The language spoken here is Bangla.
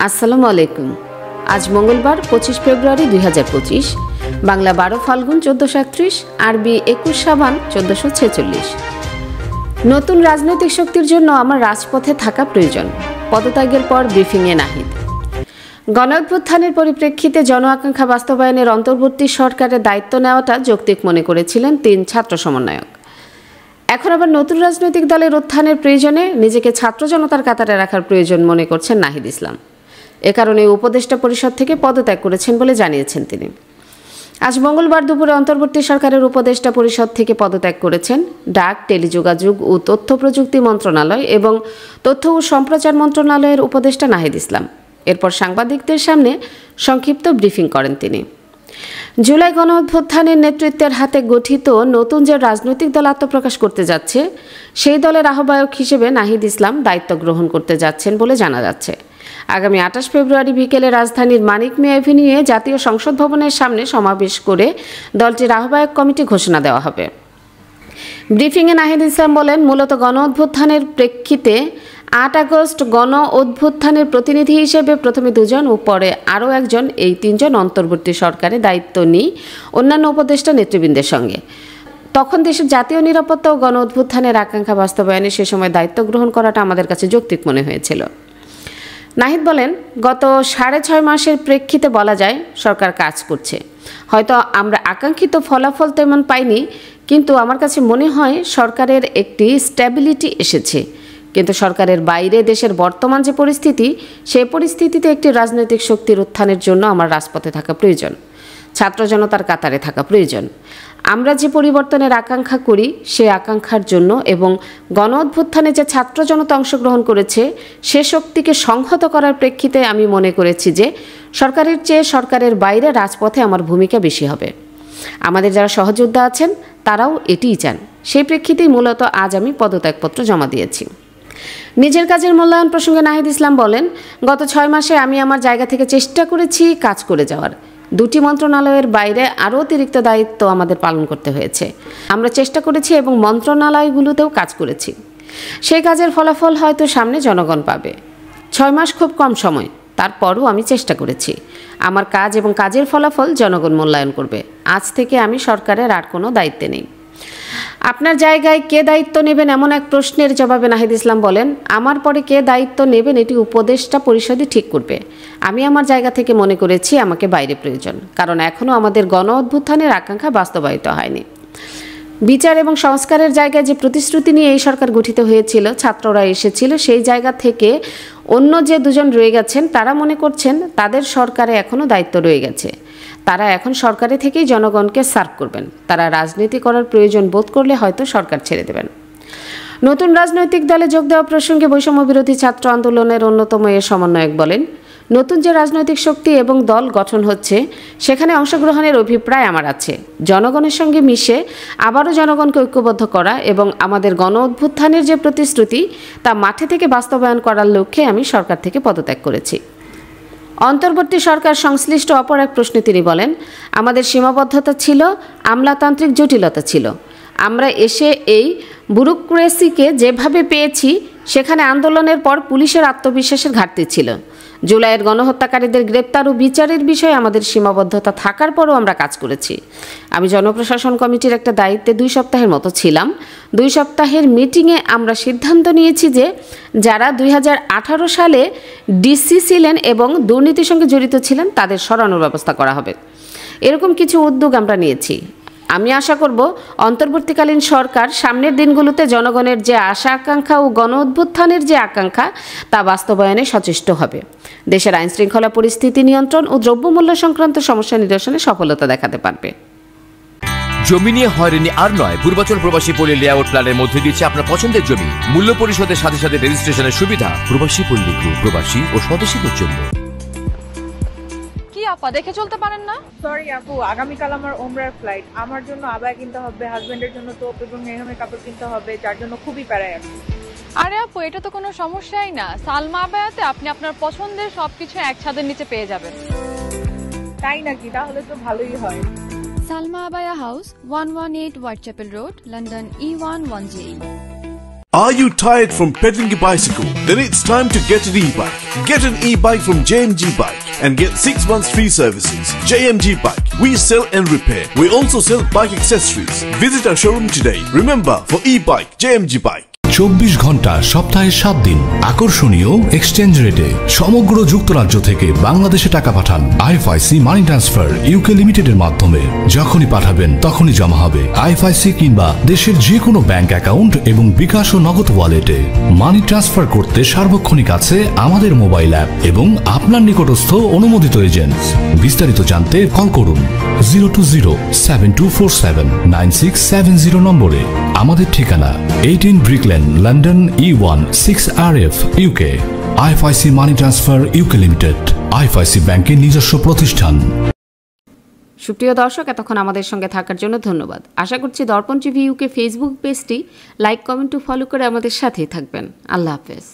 আসসালামু আলাইকুম। আজ মঙ্গলবার 25 ফেব্রুয়ারি 2025, বাংলা 12 ফাল্গুন 1431, আরবি 21 শাবান 1446। নতুন রাজনৈতিক শক্তির জন্য আমার রাজপথে থাকা প্রয়োজন, পদত্যাগের পর ব্রিফিংয়ে নাহিদ। গণ অভ্যুত্থানের পরিপ্রেক্ষিতে জন আকাঙ্ক্ষা বাস্তবায়নের অন্তর্বর্তী সরকারের দায়িত্ব নেওয়াটা যৌক্তিক মনে করেছিলেন 3 ছাত্র সমন্বয়ক। এখন আবার নতুন রাজনৈতিক দলের উত্থানের প্রয়োজনে নিজেকে ছাত্র জনতার কাতারে রাখার প্রয়োজন মনে করছেন নাহিদ ইসলাম। এ কারণে উপদেষ্টা পরিষদ থেকে পদত্যাগ করেছেন বলে জানিয়েছেন তিনি। আজ মঙ্গলবার দুপুরে অন্তর্বর্তী সরকারের উপদেষ্টা পরিষদ থেকে পদত্যাগ করেছেন ডাক, টেলিযোগাযোগ ও তথ্য প্রযুক্তি মন্ত্রণালয় এবং তথ্য ও সম্প্রচার মন্ত্রণালয়ের উপদেষ্টা নাহিদ ইসলাম। এরপর সাংবাদিকদের সামনে সংক্ষিপ্ত ব্রিফিং করেন তিনি। জুলাই গণ অভ্যুত্থানের নেতৃত্বের হাতে গঠিত নতুন যে রাজনৈতিক দল আত্মপ্রকাশ করতে যাচ্ছে, সেই দলের আহ্বায়ক হিসেবে নাহিদ ইসলাম দায়িত্ব গ্রহণ করতে যাচ্ছেন বলে জানা যাচ্ছে। আগামী 28 ফেব্রুয়ারি বিকেলে রাজধানীর মানিক মিয়া এভিনিউয়ে জাতীয় সংসদ ভবনের সামনে সমাবেশ করে দলটির আহ্বায়ক কমিটি ঘোষণা দেওয়া হবে। ব্রিফিংয়ে নাহিদ ইসলাম বলেন, মূলত গণ অভ্যুত্থানের প্রেক্ষিতে 8 আগস্ট গণ অভ্যুত্থানের প্রতিনিধি হিসেবে প্রথমে 2 জন ও পরে আরও 1 জন, এই 3 জন অন্তর্বর্তী সরকারে দায়িত্ব নিই অন্যান্য উপদেষ্টা নেতৃবৃন্দের সঙ্গে। তখন দেশের জাতীয় নিরাপত্তা ও গণ অভ্যুত্থানের আকাঙ্ক্ষা বাস্তবায়নে সে সময় দায়িত্ব গ্রহণ করাটা আমাদের কাছে যৌক্তিক মনে হয়েছিল। নাহিদ বলেন, গত 6.5 মাসের প্রেক্ষিতে বলা যায় সরকার কাজ করছে। হয়তো আমরা আকাঙ্ক্ষিত ফলাফল তেমন পাইনি, কিন্তু আমার কাছে মনে হয় সরকারের একটি স্ট্যাবিলিটি এসেছে। কিন্তু সরকারের বাইরে দেশের বর্তমান যে পরিস্থিতি, সেই পরিস্থিতিতে একটি রাজনৈতিক শক্তির উত্থানের জন্য আমার রাজপথে থাকা প্রয়োজন, ছাত্র জনতার কাতারে থাকা প্রয়োজন। আমরা যে পরিবর্তনের আকাঙ্ক্ষা করি, সে আকাঙ্ক্ষার জন্য এবং গণ অভ্যুত্থানে যে ছাত্র জনতা অংশগ্রহণ করেছে, সে শক্তিকে সংহত করার প্রেক্ষিতে আমি মনে করেছি যে সরকারের চেয়ে সরকারের বাইরে রাজপথে আমার ভূমিকা বেশি হবে। আমাদের যারা সহযোদ্ধা আছেন তারাও এটিই চান। সেই প্রেক্ষিতেই মূলত আজ আমি পদত্যাগপত্র জমা দিয়েছি। নিজের কাজের মূল্যায়ন প্রসঙ্গে নাহিদ ইসলাম বলেন, গত 6 মাসে আমি আমার জায়গা থেকে চেষ্টা করেছি কাজ করে যাওয়ার। 2টি মন্ত্রণালয়ের বাইরে আরও অতিরিক্ত দায়িত্ব আমাদের পালন করতে হয়েছে। আমরা চেষ্টা করেছি এবং মন্ত্রণালয়গুলোতেও কাজ করেছি। সেই কাজের ফলাফল হয়তো সামনে জনগণ পাবে। 6 মাস খুব কম সময়, তারপরও আমি চেষ্টা করেছি। আমার কাজ এবং কাজের ফলাফল জনগণ মূল্যায়ন করবে। আজ থেকে আমি সরকারের আর কোনো দায়িত্বে নেই। আপনার জায়গায় কে দায়িত্ব নেবেন এমন এক প্রশ্নের জবাবে নাহিদ ইসলাম বলেন, আমার পরে কে দায়িত্ব নেবেন এটি উপদেষ্টা পরিষদই ঠিক করবে। আমি আমার জায়গা থেকে মনে করেছি আমাকে বাইরে প্রয়োজন, কারণ এখনও আমাদের গণ অভ্যুত্থানের আকাঙ্ক্ষা বাস্তবায়িত হয়নি। বিচার এবং সংস্কারের জায়গায় যে প্রতিশ্রুতি নিয়ে এই সরকার গঠিত হয়েছিল, ছাত্ররা এসেছিল, সেই জায়গা থেকে অন্য যে 2 জন রয়ে গেছেন তারা মনে করছেন তাদের সরকারে এখনও দায়িত্ব রয়ে গেছে। তারা এখন সরকারে থেকেই জনগণকে সার্ভ করবেন। তারা রাজনীতি করার প্রয়োজন বোধ করলে হয়তো সরকার ছেড়ে দেবেন। নতুন রাজনৈতিক দলে যোগ দেওয়া প্রসঙ্গে বৈষম্য বিরোধী ছাত্র আন্দোলনের অন্যতম এ সমন্বয়ক বলেন, নতুন যে রাজনৈতিক শক্তি এবং দল গঠন হচ্ছে, সেখানে অংশগ্রহণের অভিপ্রায় আমার আছে। জনগণের সঙ্গে মিশে আবারও জনগণকে ঐক্যবদ্ধ করা এবং আমাদের গণ অভ্যুত্থানের যে প্রতিশ্রুতি তা মাঠে থেকে বাস্তবায়ন করার লক্ষ্যে আমি সরকার থেকে পদত্যাগ করেছি। অন্তর্বর্তী সরকার সংশ্লিষ্ট অপর এক প্রশ্নে তিনি বলেন, আমাদের সীমাবদ্ধতা ছিল, আমলাতান্ত্রিক জটিলতা ছিল। আমরা এসে এই ব্যুরোক্রেসিকে যেভাবে পেয়েছি, সেখানে আন্দোলনের পর পুলিশের আত্মবিশ্বাসের ঘাটতি ছিল। জুলাইয়ের গণহত্যাকারীদের গ্রেপ্তার ও বিচারের বিষয়ে আমাদের সীমাবদ্ধতা থাকার পরও আমরা কাজ করেছি। আমি জনপ্রশাসন কমিটির একটা দায়িত্বে 2 সপ্তাহের মতো ছিলাম। 2 সপ্তাহের মিটিংয়ে আমরা সিদ্ধান্ত নিয়েছি যে যারা 2018 সালে ডিসি ছিলেন এবং দুর্নীতির সঙ্গে জড়িত ছিলেন তাদের সরানোর ব্যবস্থা করা হবে। এরকম কিছু উদ্যোগ আমরা নিয়েছি। আমি আশা করব অন্তর্বর্তীকালীন সরকার সামনের দিনগুলোতে জনগণের যে আশা আকাঙ্ক্ষা ও গণ অভ্যুত্থানের যে আকাঙ্ক্ষা তা বাস্তবায়নে সচেষ্ট হবে। দেশের আইনশৃঙ্খলা পরিস্থিতি নিয়ন্ত্রণ ও দ্রব্যমূল্য সংক্রান্ত সমস্যা নিরসনে সফলতা দেখাতে পারবে। জমি নিয়ে হয়রানি আর নয়। পূর্বাচল প্রবাসী পল্লী লেআউট প্ল্যানের মধ্যে দিচ্ছে আপনার পছন্দের জমি মূল্য পরিশোধের সাথে সাথে রেজিস্ট্রেশনের সুবিধা। প্রবাসী পল্লী গ্রুপ, প্রবাসী ও স্বদেশীদের জন্য। আপা দেখে চলতে পারেন না? সরি আপু, আগামীকাল আমার ওমরার ফ্লাইট। আমার জন্য আবায়া কিনতে হবে, হাজবেন্ডের জন্য টোপ এবং মেহমের কাপড় কিনতে হবে, যার জন্য খুবই প্যারায় আছি। আরে আপু, এটা তো কোনো সমস্যাই না। সালমা আবায়াতে আপনি আপনার পছন্দের সবকিছু এক ছাদের নিচে পেয়ে যাবেন। তাই নাকি? তাহলে তো ভালোই হয়। Salma abaya house, 118 Whitechapel road, London E1 1JE। Are you tired from pedaling a bicycle? Then it's time to get an e-bike. Get an e-bike from JMG Bike and get 6 months free services. JMG Bike. We sell and repair. We also sell bike accessories. Visit our showroom today. Remember, for e-bike, JMG Bike. 24 ঘন্টা সপ্তাহে 7 দিন আকর্ষণীয় এক্সচেঞ্জ রেটে সমগ্র যুক্তরাজ্য থেকে বাংলাদেশে টাকা পাঠান আইএফআইসি মানি ট্রান্সফার ইউকে লিমিটেডের মাধ্যমে। যখনই পাঠাবেন তখনই জমা হবে আইএফআইসি কিংবা দেশের যে কোনো ব্যাংক অ্যাকাউন্ট এবং বিকাশ ও নগদ ওয়ালেটে। মানি ট্রান্সফার করতে সার্বক্ষণিক আছে আমাদের মোবাইল অ্যাপ এবং আপনার নিকটস্থ অনুমোদিত এজেন্ট। বিস্তারিত জানতে কল করুন 020-7247-9670 নম্বরে। আমাদের ঠিকানা 18 Brick Lane, London E1 6RF UK। IFIC money transfer UK limited IFIC ব্যাংকের নিজস্ব প্রতিষ্ঠান। সুপ্রিয় দর্শক, এতক্ষণ আমাদের সঙ্গে থাকার জন্য ধন্যবাদ। আশা করছি দর্পণ টিভি ইউকে ফেসবুক পেজটি লাইক, কমেন্ট ও ফলো করে আমাদের সাথেই থাকবেন। আল্লাহ হাফেজ।